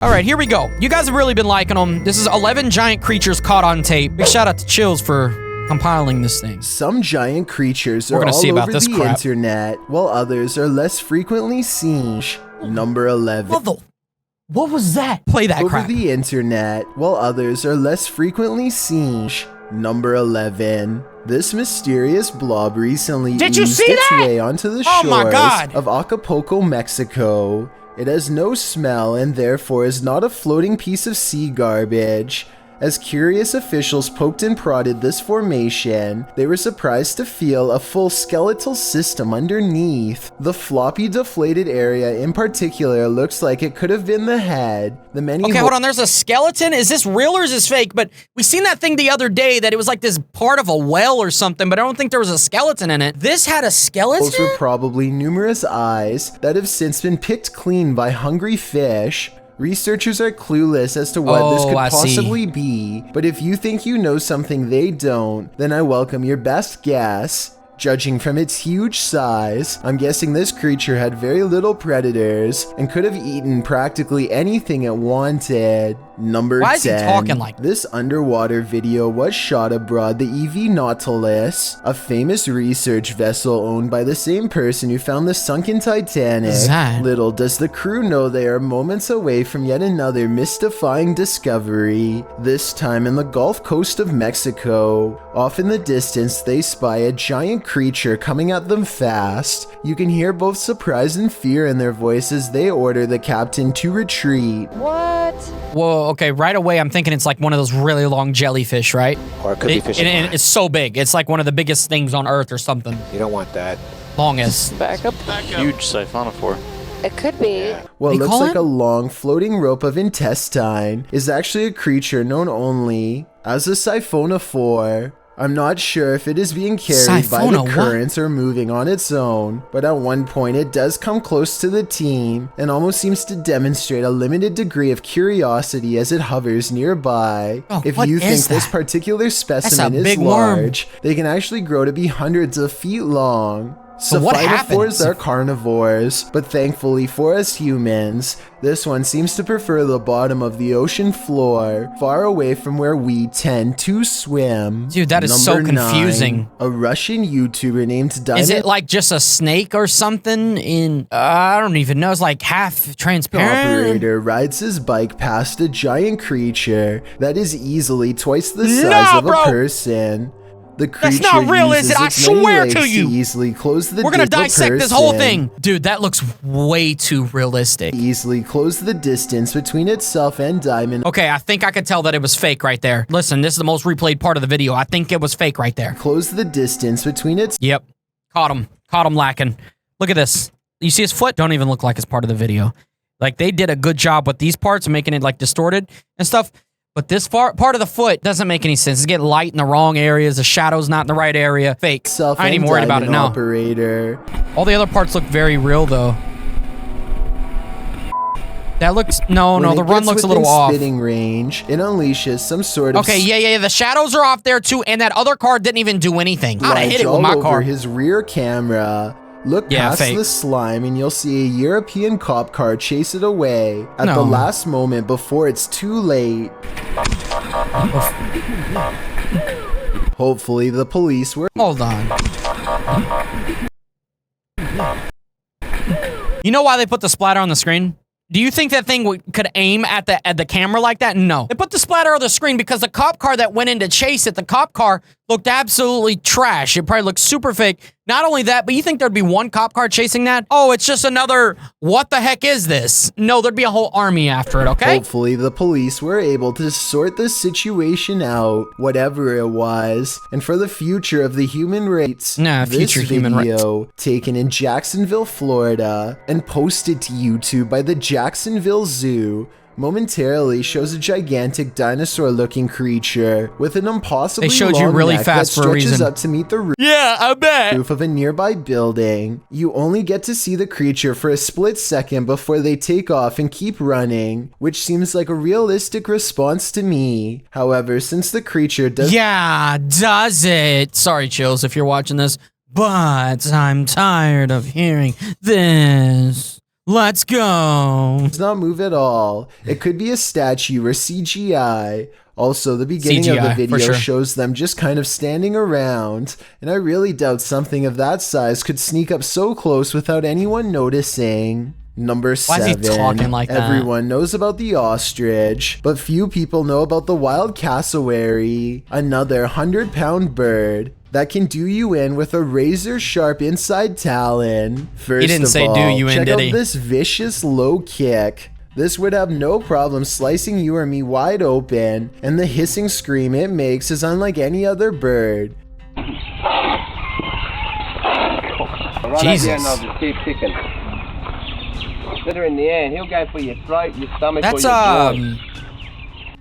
All right, here we go. You guys have really been liking them. This is 11 giant creatures caught on tape. Big shout out to Chills for compiling this thing. Some giant creatures are all over the internet, while others are less frequently seen. Number 11. What was that? Play that crap. Over the internet, while others are less frequently seen. Number 11. This mysterious blob recently oozed its way onto the shores of Acapulco, Mexico. It has no smell and therefore is not a floating piece of sea garbage. As curious officials poked and prodded this formation, they were surprised to feel a full skeletal system underneath. The floppy, deflated area in particular looks like it could have been the head. Okay, hold on, there's a skeleton? Is this real or is this fake? But we seen that thing the other day that it was like this part of a well or something, but I don't think there was a skeleton in it. This had a skeleton? Those were probably numerous eyes that have since been picked clean by hungry fish. Researchers are clueless as to what this could possibly be, but if you think you know something they don't, then I welcome your best guess. Judging from its huge size, I'm guessing this creature had very little predators and could have eaten practically anything it wanted. Number 10. Why is he talking like that? This underwater video was shot aboard the EV Nautilus, a famous research vessel owned by the same person who found the sunken Titanic. Little does the crew know they are moments away from yet another mystifying discovery, this time in the Gulf Coast of Mexico. Off in the distance, they spy a giant creature coming at them fast. You can hear both surprise and fear in their voices as they order the captain to retreat. What? Whoa, okay, right away I'm thinking it's like one of those really long jellyfish, right? Or it could be fish. And it's so big. It's like one of the biggest things on Earth or something. You don't want that. Longest. Back up. Huge siphonophore. It could be. Yeah. What looks like a long floating rope of intestine is actually a creature known only as a siphonophore. I'm not sure if it is being carried by the currents or moving on its own, but at one point it does come close to the team and almost seems to demonstrate a limited degree of curiosity as it hovers nearby. If you think this particular specimen is large, they can actually grow to be hundreds of feet long. Siphonophores are carnivores, but thankfully for us humans, this one seems to prefer the bottom of the ocean floor, far away from where we tend to swim. Dude, that is so confusing. 9, a Russian YouTuber named Dinosaur-like. Is it like just a snake or something in, I don't even know, it's like half transparent? The operator rides his bike past a giant creature that is easily twice the size of a person. The creature That's not real, is it? I swear to you. Easily close the We're gonna dissect this whole thing. Dude, that looks way too realistic. Easily close the distance between itself and Diamond. Okay, I think I could tell that it was fake right there. Listen, this is the most replayed part of the video. I think it was fake right there. Close the distance between its... Yep. Caught him. Caught him lacking. Look at this. You see his foot? Don't even look like it's part of the video. Like, they did a good job with these parts, making it, like, distorted and stuff. But this part of the foot doesn't make any sense. It's getting light in the wrong areas. The shadow's not in the right area. Fake. I ain't even worried about it now. All the other parts look very real, though. That looks... No, the run looks a little off. Spitting range, it unleashes some sort of... Okay, yeah. The shadows are off there, too. And that other car didn't even do anything. I'd have hit it with my car. Over his rear camera. Look past the slime and you'll see a European cop car chase it away at the last moment before it's too late. Hopefully the police were... Hold on. You know why they put the splatter on the screen? Do you think that thing could aim at the camera like that? No. They put the splatter on the screen because the cop car that went in to chase it, the cop car looked absolutely trash. It probably looked super fake. Not only that, but you think there'd be one cop car chasing that? Oh, it's just another, what the heck is this? No, there'd be a whole army after it, okay? Hopefully the police were able to sort the situation out, whatever it was, and for the future of the human race. This video, taken in Jacksonville, Florida, and posted to YouTube by the Jacksonville Zoo, momentarily shows a gigantic dinosaur-looking creature with an impossibly long neck that stretches up to meet the roof of a nearby building. You only get to see the creature for a split second before they take off and keep running, which seems like a realistic response to me. However, since the creature does... Yeah, does it? Sorry, Chills, if you're watching this, but I'm tired of hearing this. Let's go. Does not move at all. It could be a statue or CGI. Also, the beginning of the video shows them just kind of standing around, and I really doubt something of that size could sneak up so close without anyone noticing. Number 7. Why is he talking like that? Everyone knows about the ostrich, but few people know about the wild cassowary, another 100-pound bird that can do you in with a razor-sharp inside talon. First he didn't say all, do you in, did he? Check out this vicious low kick. This would have no problem slicing you or me wide open, and the hissing scream it makes is unlike any other bird. Jesus. Put her in the air, he'll go for your throat, your stomach, that's or your jaw.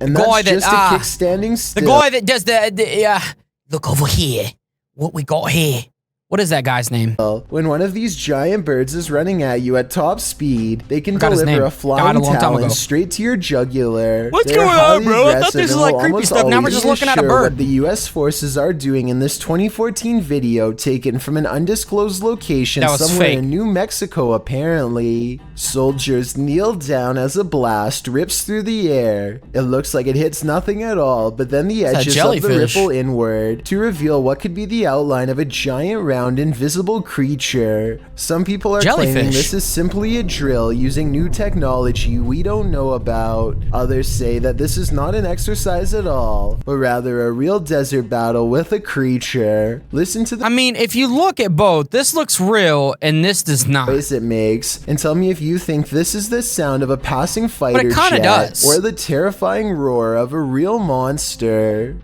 And that's just a kick standing still. The guy that does the look over here. What we got here? What is that guy's name? When one of these giant birds is running at you at top speed, they can deliver a flying talon straight to your jugular. What's going on, bro? I thought this was like creepy stuff. Now we're just looking at a bird. What the U.S. forces are doing in this 2014 video taken from an undisclosed location somewhere in New Mexico, apparently. Soldiers kneel down as a blast rips through the air. It looks like it hits nothing at all, but then the edges of the ripple inward to reveal what could be the outline of a giant round invisible creature. Some people are claiming this is simply a drill using new technology we don't know about. Others say that this is not an exercise at all, but rather a real desert battle with a creature. Listen to the I mean, if you look at both, this looks real and this does not. Noise it makes, and tell me if you think this is the sound of a passing fighter jet or the terrifying roar of a real monster.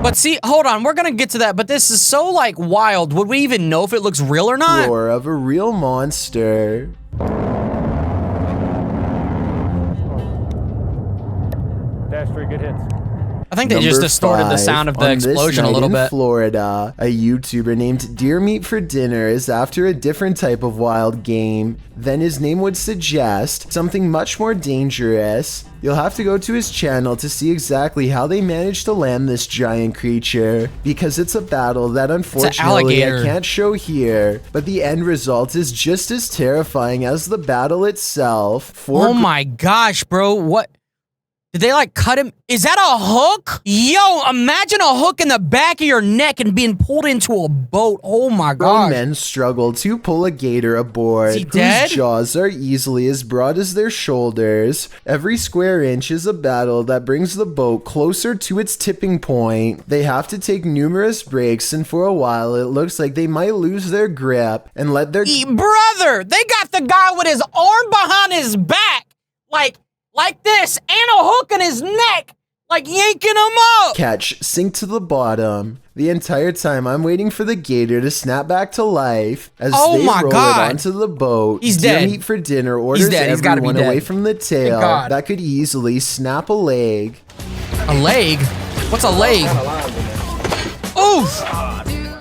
But see, hold on, we're gonna get to that, but this is so, like, wild. Would we even know if it looks real or not? Roar of a real monster. Dash 3, good hits. I think they just distorted the sound of the explosion a little bit. In Florida, a YouTuber named Deer Meat for Dinner is after a different type of wild game than his name would suggest, something much more dangerous. You'll have to go to his channel to see exactly how they managed to land this giant creature, because it's a battle that unfortunately I can't show here, but the end result is just as terrifying as the battle itself. Oh my gosh, bro, what? Did they like cut him? Is that a hook? Yo, imagine a hook in the back of your neck and being pulled into a boat. Oh my god. Men struggle to pull a gator aboard, whose jaws are easily as broad as their shoulders. Every square inch is a battle that brings the boat closer to its tipping point. They have to take numerous breaks, and for a while it looks like they might lose their grip and let their brother, they got the guy with his arm behind his back, like this, and a hook in his neck, like yanking him up. Catch sink to the bottom. The entire time I'm waiting for the gator to snap back to life as they roll it onto the boat. He's dead. Deer Meat for Dinner orders everyone away from the tail that could easily snap a leg. A leg? What's a leg? Oof!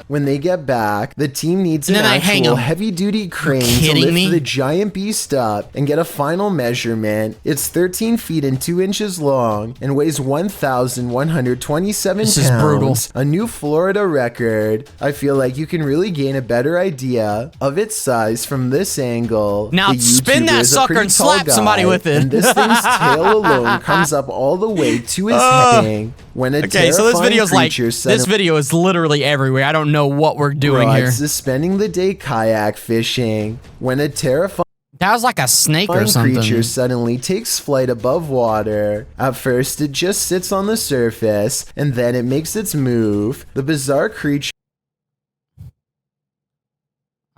When they get back, the team needs an actual heavy-duty crane to lift the giant beast up and get a final measurement. It's 13 feet and 2 inches long and weighs 1,127 pounds. This is brutal. A new Florida record. I feel like you can really gain a better idea of its size from this angle. Now spin that sucker and slap somebody with it. And this thing's tail alone comes up all the way to his head. When a so this video's like, this video is literally everywhere. I don't know what we're doing here. Spending the day kayak fishing. When a terrifying that was like a snake or something. Creature suddenly takes flight above water. At first, it just sits on the surface, and then it makes its move. The bizarre creature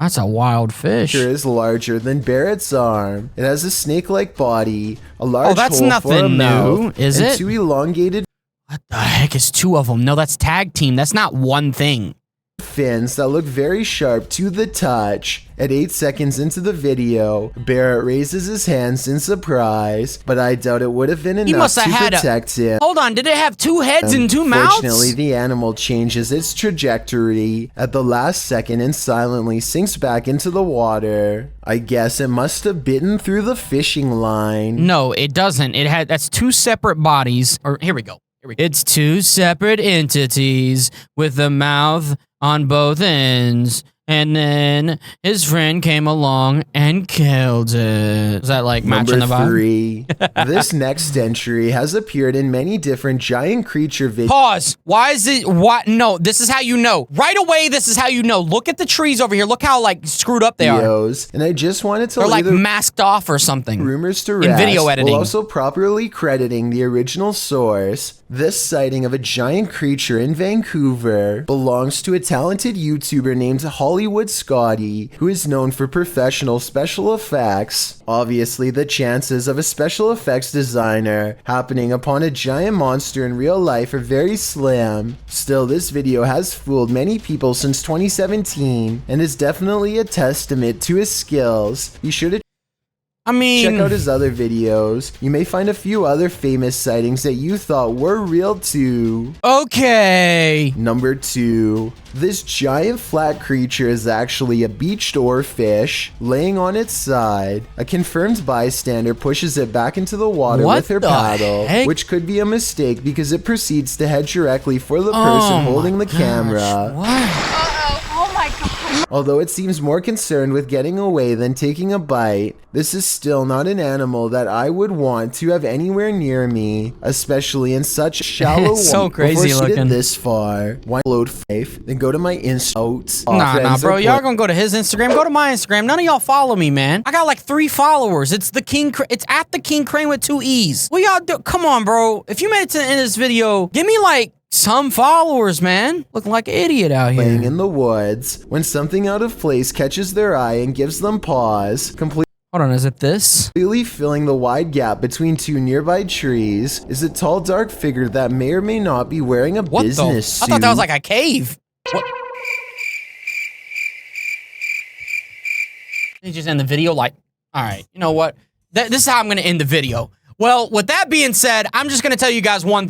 That's a wild fish. Is larger than Barrett's arm. It has a snake-like body, a large hole for a mouth, and 2 elongated. What the heck is 2 of them? No, that's tag team. That's not one thing. Fins that look very sharp to the touch. At 8 seconds into the video, Barrett raises his hands in surprise, but I doubt it would have been enough to protect him. Hold on, did it have 2 heads and 2 mouths? Fortunately, the animal changes its trajectory at the last second and silently sinks back into the water. I guess it must have bitten through the fishing line. No, it doesn't. That's 2 separate bodies. Or here we go. It's 2 separate entities with the mouth on both ends And then his friend came along and killed it. Is that like matching the vibe? Number 3. This next entry has appeared in many different giant creature videos. Pause. Why is it? What? No, this is how you know. Right away, this is how you know. Look at the trees over here. Look how like screwed up they are. And I just wanted to They're like masked off or something. Rumors to in rest, video editing. while also properly crediting the original source. This sighting of a giant creature in Vancouver belongs to a talented YouTuber named Hollywood Scotty, who is known for professional special effects. Obviously, the chances of a special effects designer happening upon a giant monster in real life are very slim. Still, this video has fooled many people since 2017 and is definitely a testament to his skills. Be sure to check out his other videos. You may find a few other famous sightings that you thought were real too. Okay. Number 2. This giant flat creature is actually a beached oarfish laying on its side. A confirmed bystander pushes it back into the water with her paddle, which could be a mistake because it proceeds to head directly for the person holding the camera. What? Although it seems more concerned with getting away than taking a bite, this is still not an animal that I would want to have anywhere near me, especially in such shallow water. So crazy Before looking. This far, why load faith? Then go to my Insta. Nah, bro. Y'all gonna go to his Instagram. Go to my Instagram. None of y'all follow me, man. I got like 3 followers. It's the King. It's at the King Crane with 2 E's. What y'all do? Come on, bro. If you made it to the end of this video, give me like some followers, man. Looking like an idiot out here. Playing in the woods when something out of place catches their eye and gives them pause. Hold on, is it this? Completely filling the wide gap between 2 nearby trees is a tall, dark figure that may or may not be wearing a business suit. I thought that was like a cave. What? They just end the video like, all right, you know what? This is how I'm going to end the video. Well, with that being said, I'm just going to tell you guys one thing.